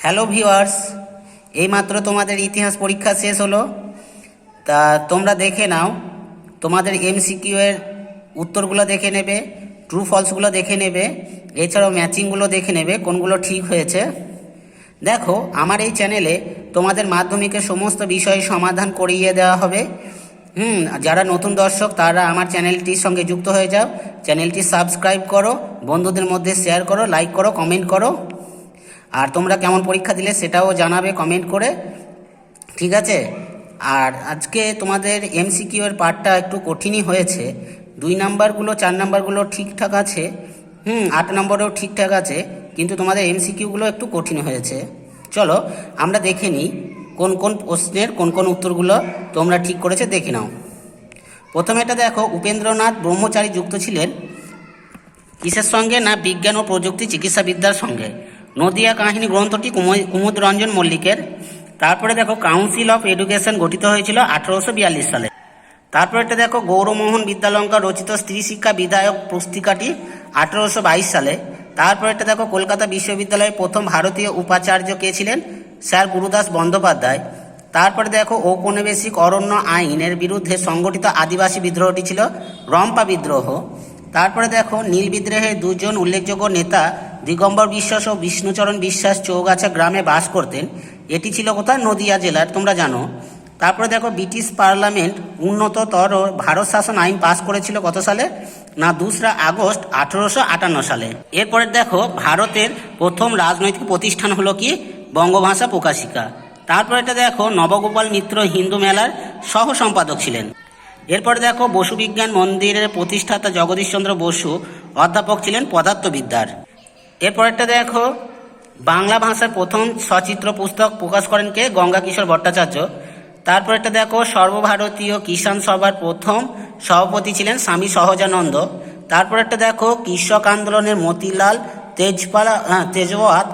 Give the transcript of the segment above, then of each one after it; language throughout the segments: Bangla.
হ্যালো ভিউয়ার্স, এইমাত্র তোমাদের ইতিহাস পরীক্ষা শেষ হলো। তা তোমরা দেখে নাও, তোমাদের এমসিকিউ এর উত্তরগুলো দেখে নেবে, ট্রু ফলসগুলো দেখে নেবে, এছাড়াও ম্যাচিংগুলো দেখে নেবে কোনগুলো ঠিক হয়েছে। দেখো, আমার এই চ্যানেলে তোমাদের মাধ্যমিকের সমস্ত বিষয় সমাধান করিয়ে দেওয়া হবে। যারা নতুন দর্শক তারা আমার চ্যানেলটির সঙ্গে যুক্ত হয়ে যাও, চ্যানেলটি সাবস্ক্রাইব করো, বন্ধুদের মধ্যে শেয়ার করো, লাইক করো, কমেন্ট করো। আর তোমরা কেমন পরীক্ষা দিলে সেটাও জানাবে কমেন্ট করে, ঠিক আছে? আর আজকে তোমাদের এমসিকিউ এর পার্টটা একটু কঠিনই হয়েছে। 2 নাম্বারগুলো 4 নাম্বারগুলো ঠিকঠাক আছে, 8 নম্বরেও ঠিকঠাক আছে, কিন্তু তোমাদের এমসিকিউগুলো একটু কঠিন হয়েছে। চলো আমরা দেখে নিই কোন কোন প্রশ্নের কোন কোন উত্তরগুলো তোমরা ঠিক করেছে, দেখে নাও। প্রথমে এটা দেখো, উপেন্দ্রনাথ ব্রহ্মচারী যুক্ত ছিলেন কিসের সঙ্গে? না, বিজ্ঞান ও প্রযুক্তি চিকিৎসাবিদ্যার সঙ্গে। নদিয়া কাহিনী গ্রন্থটি কুমুদ রঞ্জন মল্লিকের। তারপরে দেখো, কাউন্সিল অফ এডুকেশন গঠিত হয়েছিল 1842 সালে। তারপরে এটা দেখো, গৌরমোহন বিদ্যালঙ্কার রচিত স্ত্রী শিক্ষা বিধায়ক পুস্তিকাটি 1822 সালে। তারপরে এটা দেখো, কলকাতা বিশ্ববিদ্যালয়ের প্রথম ভারতীয় উপাচার্য কে ছিলেন? স্যার গুরুদাস বন্দ্যোপাধ্যায়। তারপরে দেখো, ঔপনিবেশিক অরণ্য আইনের বিরুদ্ধে সংগঠিত আদিবাসী বিদ্রোহটি ছিল রম্পা বিদ্রোহ। তারপরে দেখো, নীল বিদ্রোহের 2 জন উল্লেখযোগ্য নেতা দিগম্বর বিশ্বাস ও বিষ্ণুচরণ বিশ্বাস চৌগাছা গ্রামে বাস করতেন। এটি ছিল কোথায়? নদিয়া জেলার, তোমরা জানো। তারপরে দেখো, ব্রিটিশ পার্লামেন্ট উন্নততর ভারত শাসন আইন পাস করেছিল কত সালে? না, 2 আগস্ট 1858 সালে। এরপরে দেখো, ভারতের প্রথম রাজনৈতিক প্রতিষ্ঠান হলো কি? বঙ্গভাষা প্রকাশিকা। তারপরে এটা দেখো, নবগোপাল মিত্র হিন্দু মেলার সহ সম্পাদক ছিলেন। এরপরে দেখো, বসু বিজ্ঞান মন্দিরের প্রতিষ্ঠাতা জগদীশচন্দ্র বসু অধ্যাপক ছিলেন পদার্থবিদ্যার। এরপরেরটা দেখো, বাংলা ভাষার প্রথম সচিত্র পুস্তক প্রকাশ করেন কে? গঙ্গা কিশোর ভট্টাচার্য। তারপরেরটা দেখো, সর্বভারতীয় কিষাণ সভার প্রথম সভাপতি ছিলেন স্বামী সহজানন্দ। তারপরেরটা দেখো, কৃষক আন্দোলনের মতিলাল তেজওয়াত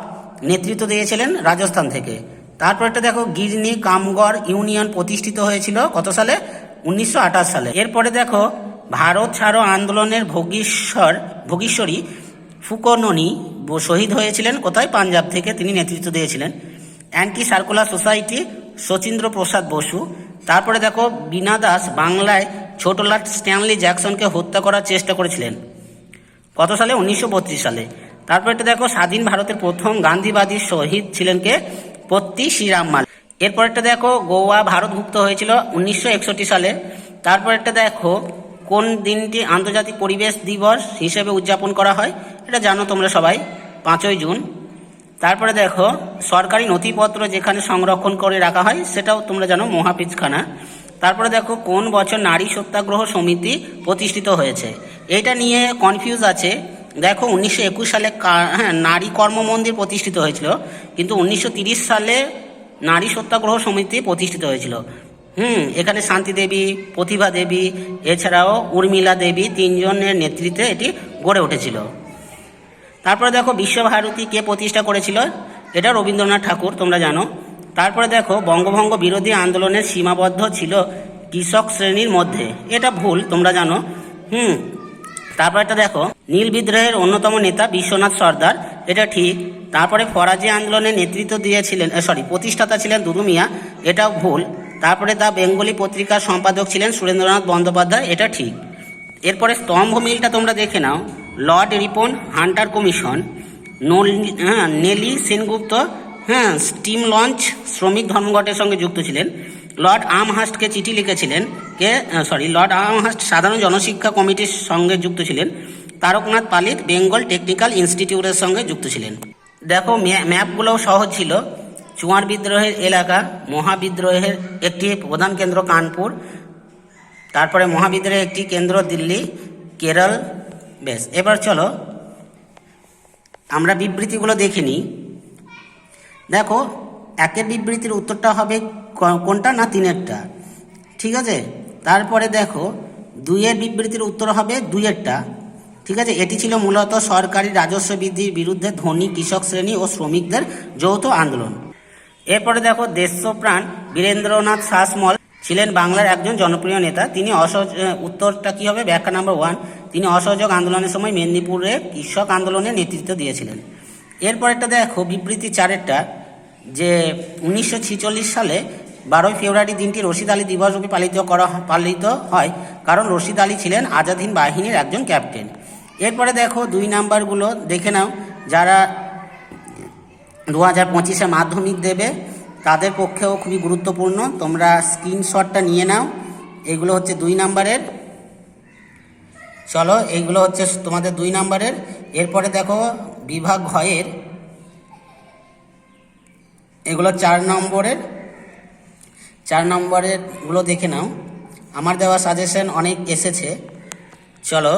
নেতৃত্ব দিয়েছিলেন রাজস্থান থেকে। তারপরেরটা দেখো, গিরনি কামগড় ইউনিয়ন প্রতিষ্ঠিত হয়েছিল কত সালে? 1928 সালে। এরপরে দেখো, ভারত ছাড়ো আন্দোলনের ভোগীশ্বরী ফুকননি শহীদ হয়েছিলেন কোথায়? পাঞ্জাব থেকে, তিনি নেতৃত্ব দিয়েছিলেন। অ্যান্টি সার্কুলার সোসাইটি শচীন্দ্র প্রসাদ বসু। তারপরে দেখো, বীণা দাস বাংলায় ছোট লর্ড স্ট্যানলি জ্যাকসনকে হত্যা করার চেষ্টা করেছিলেন কত সালে? 1932 সালে। তারপরে এটা দেখো, স্বাধীন ভারতের প্রথম গান্ধীবাদী শহীদ ছিলেন কে? পত্তি শ্রীরামমাল। এরপরেরটা দেখো, গোয়া ভারতভুক্ত হয়েছিল 1961 সালে। তারপরেরটা দেখো, কোন দিনটি আন্তর্জাতিক পরিবেশ দিবস হিসেবে উদযাপন করা হয়? এটা জানো তোমরা সবাই, 5ই জুন। তারপরে দেখো, সরকারি নথিপত্র যেখানে সংরক্ষণ করে রাখা হয় সেটাও তোমরা জানো, মহাপিজখানা। তারপরে দেখো, কোন বছর নারী সত্যাগ্রহ সমিতি প্রতিষ্ঠিত হয়েছে? এটা নিয়ে কনফিউজ আছে। দেখো, 1921 সালে নারী কর্ম মন্দির প্রতিষ্ঠিত হয়েছিল, কিন্তু 1930 সালে নারী সত্যাগ্রহ সমিতি প্রতিষ্ঠিত হয়েছিল। এখানে শান্তি দেবী, প্রতিভা দেবী, এছাড়াও উর্মিলা দেবী 3 জনের নেতৃত্বে এটি গড়ে উঠেছিল। তারপরে দেখো, বিশ্বভারতী কে প্রতিষ্ঠা করেছিল? এটা রবীন্দ্রনাথ ঠাকুর, তোমরা জানো। তারপরে দেখো, বঙ্গভঙ্গ বিরোধী আন্দোলনের সীমাবদ্ধ ছিল কৃষক শ্রেণীর মধ্যে। এটা ভুল, তোমরা জানো। তারপর এটা দেখো, নীল বিদ্রোহের অন্যতম নেতা বিশ্বনাথ সর্দার, এটা ঠিক। তারপরে ফরাজি আন্দোলনের নেতৃত্ব দিয়েছিলেন, প্রতিষ্ঠাতা ছিলেন দুদু মিয়া, এটাও ভুল। তারপরে দ্য বেঙ্গলি পত্রিকার সম্পাদক ছিলেন সুরেন্দ্রনাথ বন্দ্যোপাধ্যায়, এটা ঠিক। এরপরে স্তম্ভ মিলটা তোমরা দেখে নাও। Lord Ripon Hunter commission, Nellie Sengupta steam launch শ্রমিক ধর্মঘটের সঙ্গে যুক্ত ছিলেন। লর্ড আমহার্স্টকে চিঠি লিখেছিলেন কে? লর্ড আমহার্স্ট সাধারণ জনশিক্ষা কমিটির সঙ্গে যুক্ত ছিলেন। তারকনাথ পালিত বেঙ্গল টেকনিক্যাল ইনস্টিটিউটের সঙ্গে যুক্ত ছিলেন। দেখো, ম্যাপগুলোও সহজ ছিল। চুয়ার বিদ্রোহের এলাকা, মহাবিদ্রোহের একটি প্রধান কেন্দ্র কানপুর, তারপরে মহাবিদ্রোহের একটি কেন্দ্র দিল্লি, কেরল। বেশ, এবার চলো আমরা বিবৃতিগুলো দেখে নিই। দেখো, 1 বিবৃতির উত্তরটা হবে কোনটা? না, 3-এরটা, ঠিক আছে। তারপরে দেখো, 2 বিবৃতির উত্তর হবে 2-এরটা, ঠিক আছে। এটি ছিল মূলত সরকারি রাজস্ব বৃদ্ধির বিরুদ্ধে ধনী কৃষক শ্রেণী ও শ্রমিকদের যৌথ আন্দোলন। এরপরে দেখো, দেশপ্রাণ বীরেন্দ্রনাথ শাসমল ছিলেন বাংলার একজন জনপ্রিয় নেতা। তিনি উত্তরটা কি হবে? ব্যাখ্যা নাম্বার 1, তিনি অসহযোগ আন্দোলনের সময় মেদিনীপুরে কৃষক আন্দোলনের নেতৃত্ব দিয়েছিলেন। এরপরেরটা দেখো, বিবৃতি 4-এরটা, যে 1946 সালে 12ই ফেব্রুয়ারি দিনটি রশিদ আলী দিবস রূপে পালিত হয়, কারণ রশিদ আলী ছিলেন আজাদ হিন্দ বাহিনীর একজন ক্যাপ্টেন। এরপরে দেখো 2 নাম্বারগুলো দেখে নাও। যারা 2025-এ মাধ্যমিক দেবে তাদের পক্ষেও খুবই গুরুত্বপূর্ণ, তোমরা স্ক্রিনশটটা নিয়ে নাও। এগুলো হচ্ছে 2 নাম্বারের। চলো, এইগুলো হচ্ছে তোমাদের 2 নাম্বারের। এরপরে দেখো বিভাগ ঘয়ের, এগুলো 4 নম্বরের। 4 নম্বরের গুলো দেখে নাও। আমার দেওয়া সাজেশন অনেক এসেছে। চলো,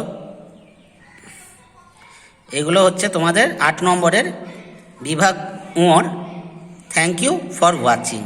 এগুলো হচ্ছে তোমাদের 8 নম্বরের বিভাগ ঙ। Thank you for watching.